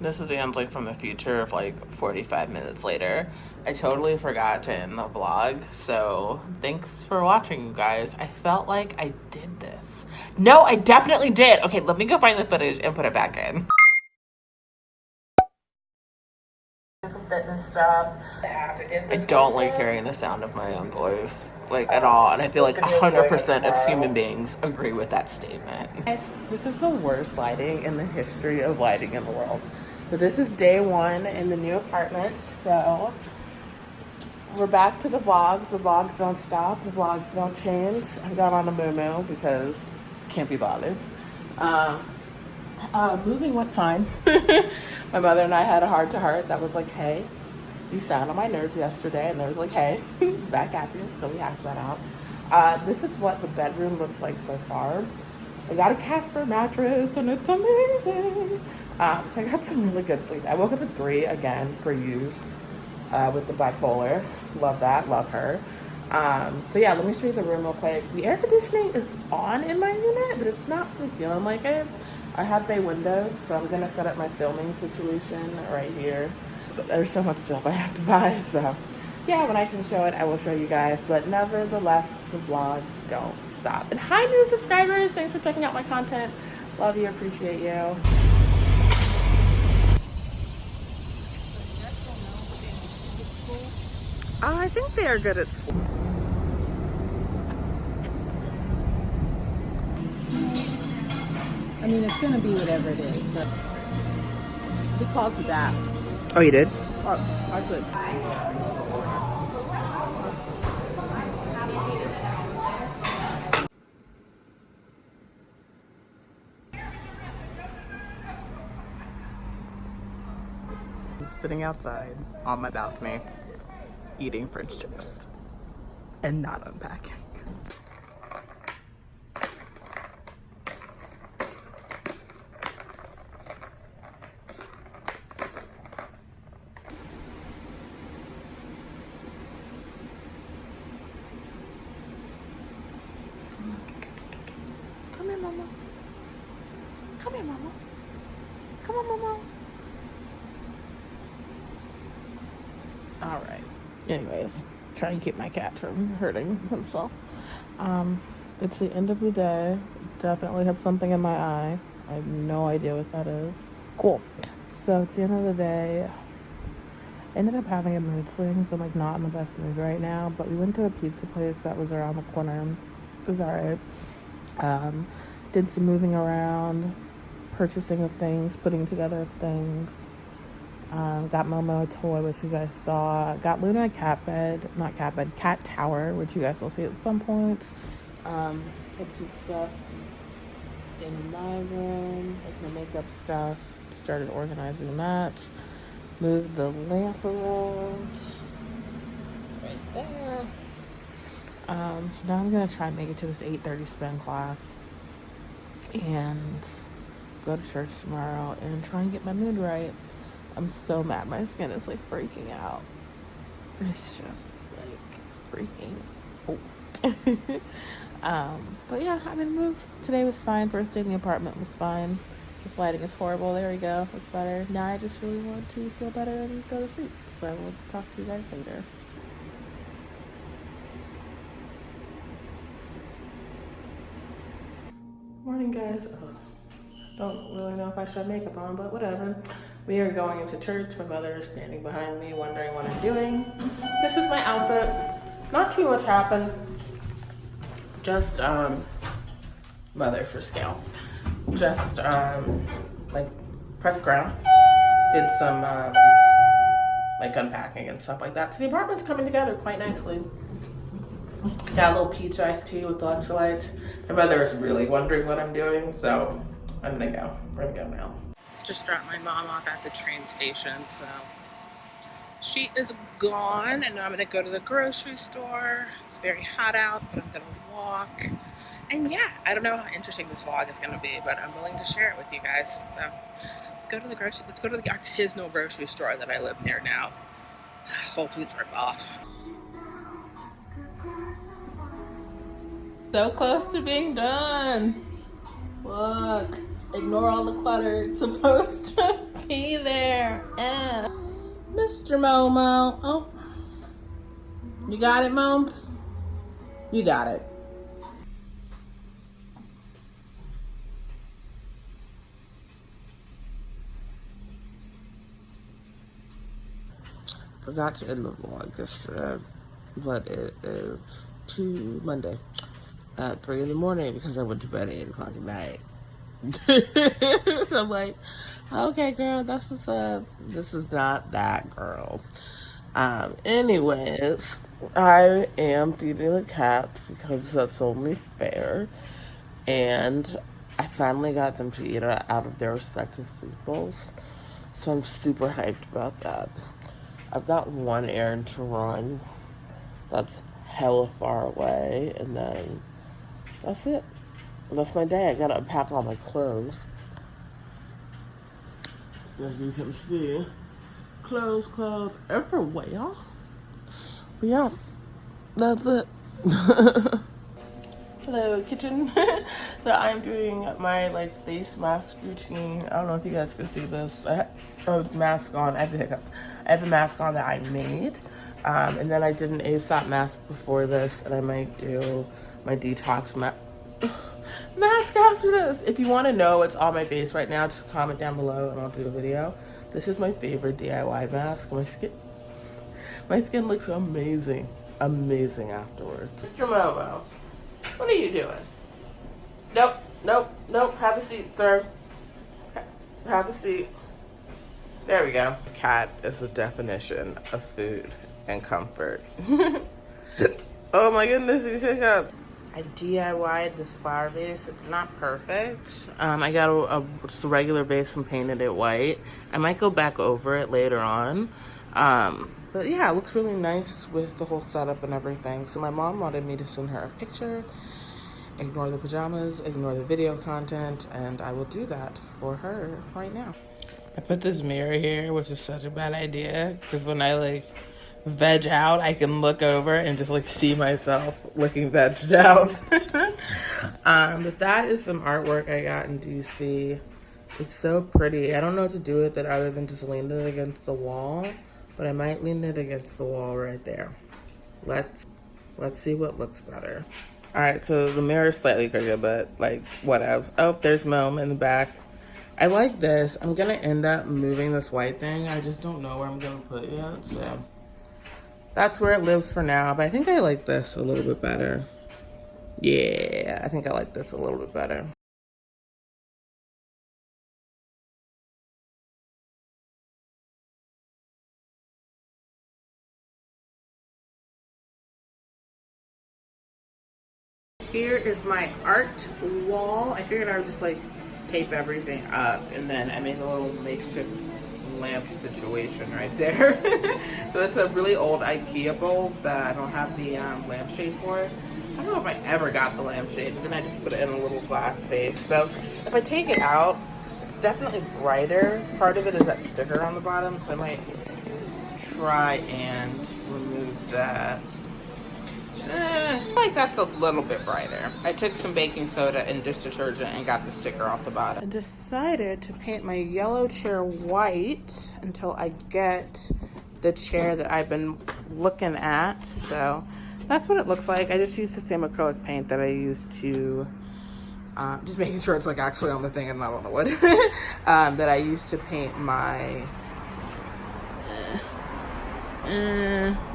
This is Ansley from the future of like 45 minutes later. I totally forgot to end the vlog, so thanks for watching, you guys. I felt like I did this. No, I definitely did. Okay, let me go find the footage and put it back in. Some fitness stuff. I don't like hearing the sound of my own voice, like at all, and I feel like 100% of human beings agree with that statement. Guys, this is the worst lighting in the history of lighting in the world. But this is day one in the new apartment, so we're back to the vlogs. The vlogs don't stop, the vlogs don't change. I got on a moo-moo because can't be bothered. Moving went fine. My mother and I had a heart-to-heart that was like, hey, you sat on my nerves yesterday, and there was like, hey, back at you. So we hashed that out. This is what the bedroom looks like so far. I got a Casper mattress, and it's amazing. So I got some really good sleep. I woke up at 3 again, per usual, with the bipolar. Love that, love her. So yeah, let me show you the room real quick. The air conditioning is on in my unit, but it's not really feeling like it. I have bay windows, so I'm gonna set up my filming situation right here. So there's so much stuff I have to buy, so yeah, when I can show it, I will show you guys. But nevertheless, the vlogs don't stop. And hi, new subscribers! Thanks for checking out my content. Love you, appreciate you. I think they are good at school. I mean, it's gonna be whatever it is, but we called you back. Oh, you did? Oh, I could. Sitting outside on my balcony, eating French toast and not unpacking. Come here, mama. Come here, mama. Come on, mama. All right. Anyways, trying to keep my cat from hurting himself. It's the end of the day. Definitely have something in my eye. I have no idea what that is. Cool. So it's the end of the day. I ended up having a mood swing, so I'm like not in the best mood right now. But we went to a pizza place that was around the corner. It was alright. Did some moving around, purchasing of things, putting together of things. Got Momo a toy, which you guys saw. Got Luna a cat tower, which you guys will see at some point. Put some stuff in my room, like my makeup stuff. Started organizing that. Moved the lamp around right there. So now I'm gonna try and make it to this 8:30 spin class and go to church tomorrow and try and get my mood right. I'm so mad. My skin is like freaking out. It's just like freaking out. But yeah, I mean, move today was fine. First day in the apartment was fine. This lighting is horrible. There we go. It's better. Now I just really want to feel better and go to sleep. So I will talk to you guys later. Morning, guys. Don't really know if I should have makeup on, but whatever. We are going into church. My mother is standing behind me wondering what I'm doing. This is my outfit. Not too much happened. Just, mother for scale. Just, like, pressed ground. Did some, like, unpacking and stuff like that. So the apartment's coming together quite nicely. Got a little peach iced tea with electrolytes. My mother is really wondering what I'm doing, so I'm gonna go. We're gonna go now. Just dropped my mom off at the train station, so she is gone, and now I'm gonna go to the grocery store. It's very hot out, but I'm gonna walk. And yeah, I don't know how interesting this vlog is gonna be, but I'm willing to share it with you guys. So let's go to the artisanal grocery store that I live near now. Whole Foods rip off. So close to being done. Look, ignore all the clutter. It's supposed to Hey there. Mr. Momo. Oh, you got it, Moms? You got it. Forgot to end the vlog yesterday, but it is Monday at 3 in the morning because I went to bed at 8 o'clock at night. So I'm like, okay, girl, that's what's up. This is not that girl. Anyways, I am feeding the cats because that's only fair. And I finally got them to eat out of their respective food bowls. So I'm super hyped about that. I've got one errand to run that's hella far away, and then that's it. That's my day. I gotta unpack all my clothes. As you can see, clothes everywhere. But yeah, that's it. Hello, kitchen. So I'm doing my face mask routine. I don't know if you guys can see this. I have a mask on. I have the hiccups. I have a mask on that I made. And then I did an ASAP mask before this, and I might do my detox mask after this. If you want to know what's on my face right now, just comment down below and I'll do a video. This is my favorite DIY mask. My skin looks amazing. Amazing afterwards. Mr. Momo, what are you doing? Nope. Have a seat, sir. Have a seat. There we go. Cat is the definition of food and comfort. Oh my goodness, these hiccups. I DIY'd this flower vase. It's not perfect. I got just a regular vase and painted it white. I might go back over it later on. But yeah, it looks really nice with the whole setup and everything. So my mom wanted me to send her a picture. Ignore the pajamas, ignore the video content, and I will do that for her right now. I put this mirror here, which is such a bad idea, because when I veg out, I can look over and just see myself looking vegged out. But that is some artwork I got in DC. It's so pretty. I don't know what to do with it other than just lean it against the wall, but I might lean it against the wall right there. Let's see what looks better. All right, so the mirror is slightly crooked, but what else? Oh, there's Mom in the back. I like this. I'm gonna end up moving this white thing. I just don't know where I'm gonna put it yet, so that's where it lives for now. But I think I like this a little bit better. Yeah, I think I like this a little bit better. Here is my art wall. I figured I would just tape everything up, and then I made a little makeshift lamp situation right there. So it's a really old IKEA bulb that I don't have the lampshade for. I don't know if I ever got the lampshade, but then I just put it in a little glass vase. So if I take it out, it's definitely brighter. Part of it is that sticker on the bottom, so I might try and remove that. I feel like that's a little bit brighter. I took some baking soda and dish detergent and got the sticker off the bottom. I decided to paint my yellow chair white until I get the chair that I've been looking at. So that's what it looks like. I just used the same acrylic paint that I used to, just making sure it's actually on the thing and not on the wood, that I used to paint my,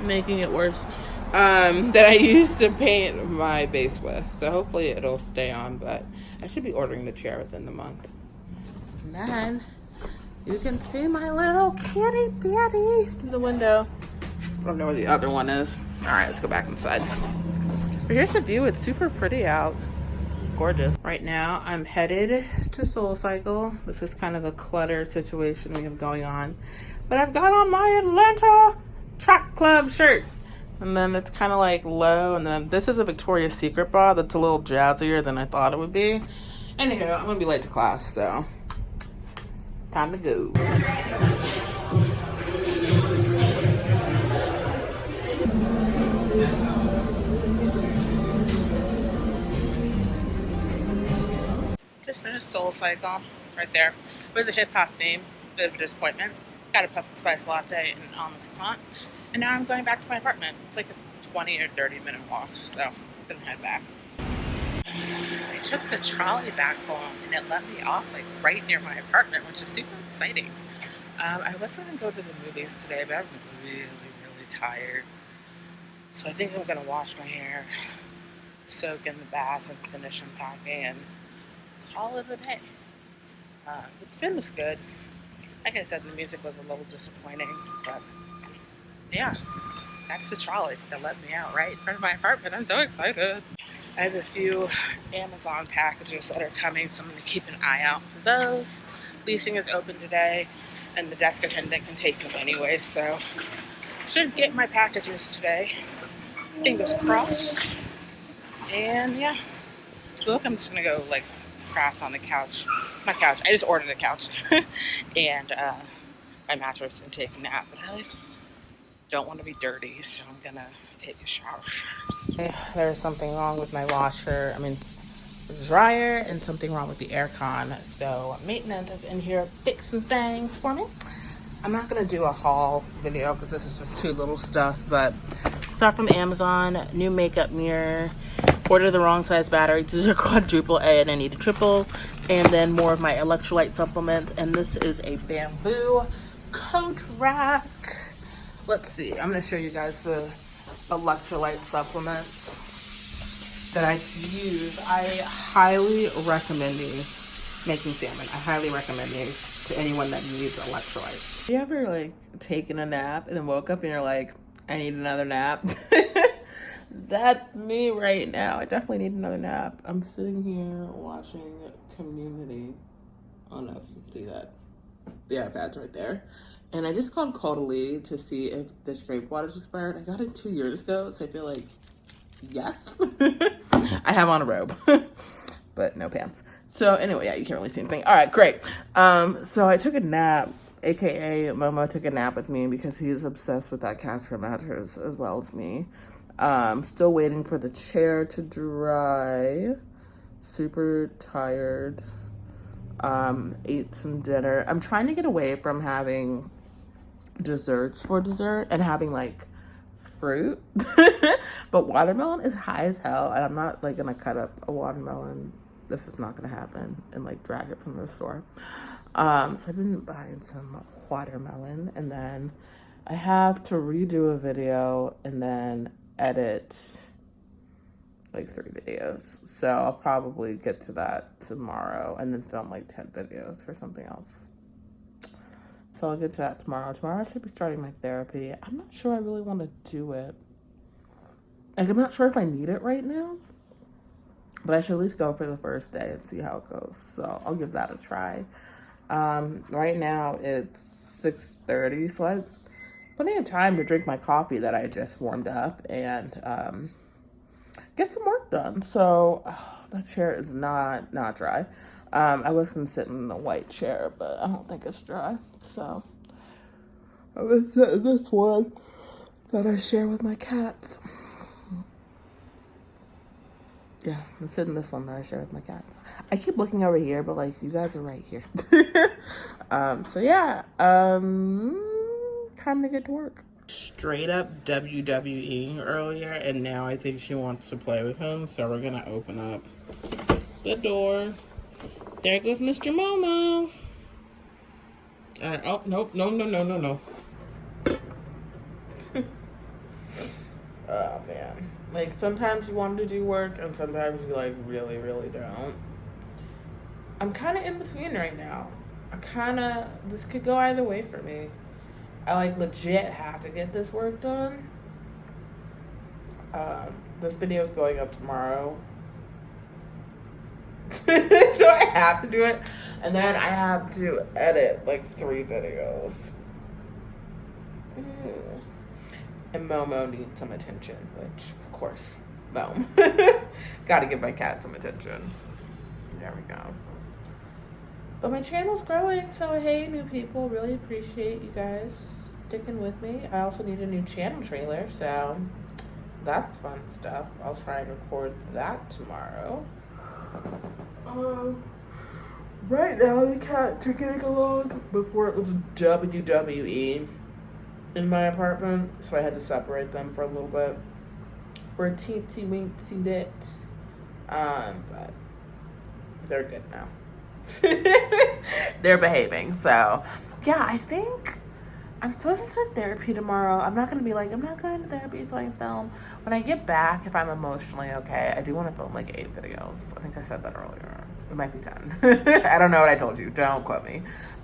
making it worse. That I used to paint my base with. So hopefully it'll stay on, but I should be ordering the chair within the month. And then you can see my little kitty patty through the window. I don't know where the other one is. All right, let's go back inside. But here's the view. It's super pretty out. It's gorgeous. Right now, I'm headed to SoulCycle. This is kind of a clutter situation we have going on. But I've got on my Atlanta Track Club shirt. And then it's kind of low. And then this is a Victoria's Secret bra that's a little jazzier than I thought it would be. Anywho, I'm going to be late to class, so time to go. Just finished SoulCycle right there. It was a hip hop theme. Bit of a disappointment. Got a pumpkin spice latte and an almond croissant. And now I'm going back to my apartment. It's like a 20 or 30-minute walk, so I'm gonna head back. I took the trolley back home and it let me off like right near my apartment, which is super exciting. I was gonna go to the movies today, but I'm really tired. So I think I'm gonna wash my hair, soak in the bath, and finish unpacking and call it a day. The film was good. Like I said, the music was a little disappointing, but yeah, that's the trolley that let me out right in front of my apartment. I'm so excited. I have a few Amazon packages that are coming, so I'm going to keep an eye out for those. Leasing is open today, and the desk attendant can take them anyway, so should get my packages today. Fingers crossed. And yeah, so look, I'm just going to go like crash on the couch. My couch. I just ordered a couch and my mattress and take a nap, but I don't want to be dirty, so I'm gonna take a shower first. There's something wrong with my washer, dryer, and something wrong with the aircon, so maintenance is in here fixing things for me. I'm not gonna do a haul video because this is just too little stuff, but stuff from Amazon, new makeup mirror, ordered the wrong size battery. These are quadruple A and I need a triple, and then more of my electrolyte supplements, and this is a bamboo coat rack. Let's see, I'm gonna show you guys the electrolyte supplements that I use. I highly recommend these, making salmon. I highly recommend these to anyone that needs electrolytes. You ever like taken a nap and then woke up and you're like, I need another nap? That's me right now. I definitely need another nap. I'm sitting here watching Community. I don't know if you can see that. The iPad's right there. And I just called Caudalie to see if this grape water's expired. I got it 2 years ago, so I feel like, yes. I have on a robe, but no pants. So anyway, yeah, you can't really see anything. All right, great. So I took a nap, AKA Momo took a nap with me because he's obsessed with that Casper mattress as well as me. Still waiting for the chair to dry. Super tired. Ate some dinner. I'm trying to get away from having desserts for dessert and having like fruit. But watermelon is high as hell, and I'm not like gonna cut up a watermelon. This is not gonna happen, and like drag it from the store. So I've been buying some watermelon, and then I have to redo a video and then edit like 3 videos. So I'll probably get to that tomorrow and then film like 10 videos for something else. So I'll get to that tomorrow. Tomorrow I should be starting my therapy. I'm not sure I really want to do it. Like, I'm not sure if I need it right now, but I should at least go for the first day and see how it goes. So I'll give that a try. Right now it's 6:30, so I have plenty of time to drink my coffee that I just warmed up and get some work done. So that chair is not dry. I was gonna sit in the white chair, but I don't think it's dry. So I'm gonna sit in this one that I share with my cats. Yeah, I'm sitting in this one that I share with my cats. I keep looking over here, but like you guys are right here. So yeah, time to get to work. Straight up WWE earlier, and now I think she wants to play with him, so we're gonna open up the door. There goes Mr. Momo. Oh, nope, no. Oh, man. Like, sometimes you want to do work, and sometimes you, like, really don't. I'm kind of in between right now. This could go either way for me. I, like, legit have to get this work done. This video is going up tomorrow. So I have to do it. And then I have to edit, like, 3 videos. And Momo needs some attention, which, of course, Momo. Gotta give my cat some attention. There we go. But my channel's growing, so hey, new people, really appreciate you guys sticking with me. I also need a new channel trailer, so that's fun stuff. I'll try and record that tomorrow. Right now, the cats are getting along. Before it was WWE in my apartment, so I had to separate them for a little bit, for a teensy weensy bit. But they're good now. They're behaving. So, yeah, I think I'm supposed to start therapy tomorrow. I'm not gonna be like, I'm not going to therapy so I can film. When I get back, if I'm emotionally okay, I do want to film like 8 videos. I think I said that earlier. It might be 10. I don't know what I told you. Don't quote me.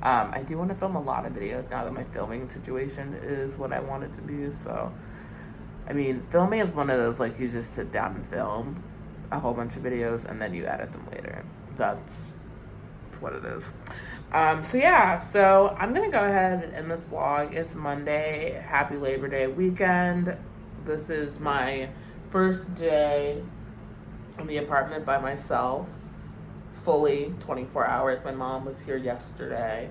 I do want to film a lot of videos now that my filming situation is what I want it to be. So, I mean, filming is one of those, like, you just sit down and film a whole bunch of videos and then you edit them later. That's what it is. So yeah, so I'm gonna go ahead and end this vlog. It's Monday. Happy Labor Day weekend. This is my first day in the apartment by myself, fully 24 hours. My mom was here yesterday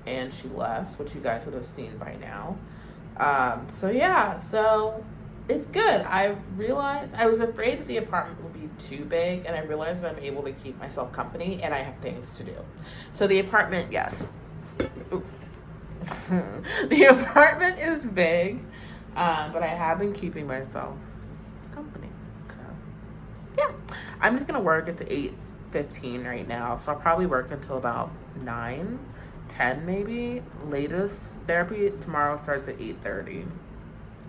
and she left, which you guys would have seen by now. So yeah, so it's good. I realized I was afraid that the apartment would be too big, and I realized that I'm able to keep myself company and I have things to do. So the apartment, yes. The apartment is big, but I have been keeping myself company. So yeah, I'm just gonna work. It's 8:15 right now, so I'll probably work until about 9-10 maybe. Latest. Therapy tomorrow starts at 8:30.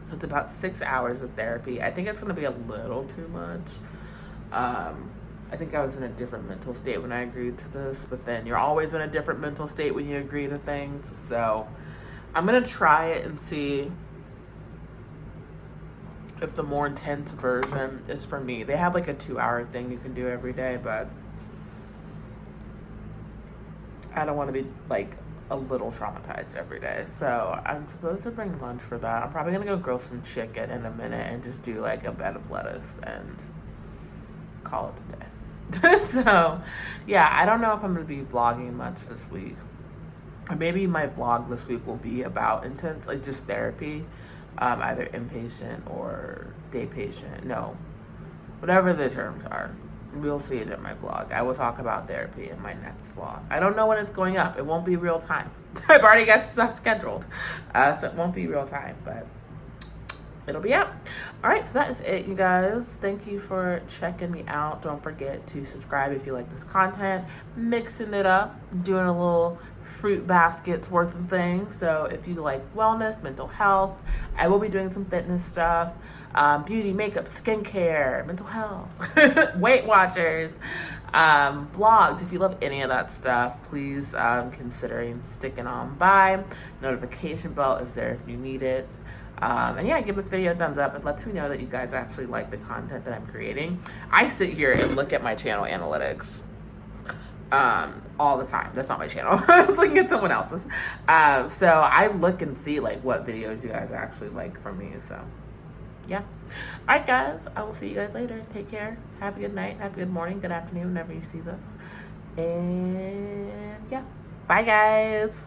So it's about 6 hours of therapy. I think it's going to be a little too much. I think I was in a different mental state when I agreed to this, but then you're always in a different mental state when you agree to things. So I'm going to try it and see if the more intense version is for me. They have like a 2-hour thing you can do every day, but I don't want to be like a little traumatized every day. So I'm supposed to bring lunch for that. I'm probably gonna go grill some chicken in a minute and just do like a bed of lettuce and call it a day. So yeah, I don't know if I'm gonna be vlogging much this week. Or maybe my vlog this week will be about intense, like just therapy, either inpatient or day patient. No, whatever the terms are. We'll see it in my vlog. I will talk about therapy in my next vlog. I don't know when it's going up. It won't be real time. I've already got stuff scheduled. So it won't be real time, but it'll be out. All right, so that is it, you guys. Thank you for checking me out. Don't forget to subscribe if you like this content. Mixing it up, doing a little fruit baskets worth of things. So if you like wellness, mental health, I will be doing some fitness stuff, beauty, makeup, skincare, mental health, Weight Watchers, blogs. If you love any of that stuff, please consider sticking on by. Notification bell is there if you need it. And yeah, give this video a thumbs up. It lets me know that you guys actually like the content that I'm creating. I sit here and look at my channel analytics all the time. That's not my channel. I was looking at someone else's. So I look and see like what videos you guys actually like from me. So yeah. All right, guys. I will see you guys later. Take care. Have a good night. Have a good morning. Good afternoon. Whenever you see this. And yeah. Bye, guys.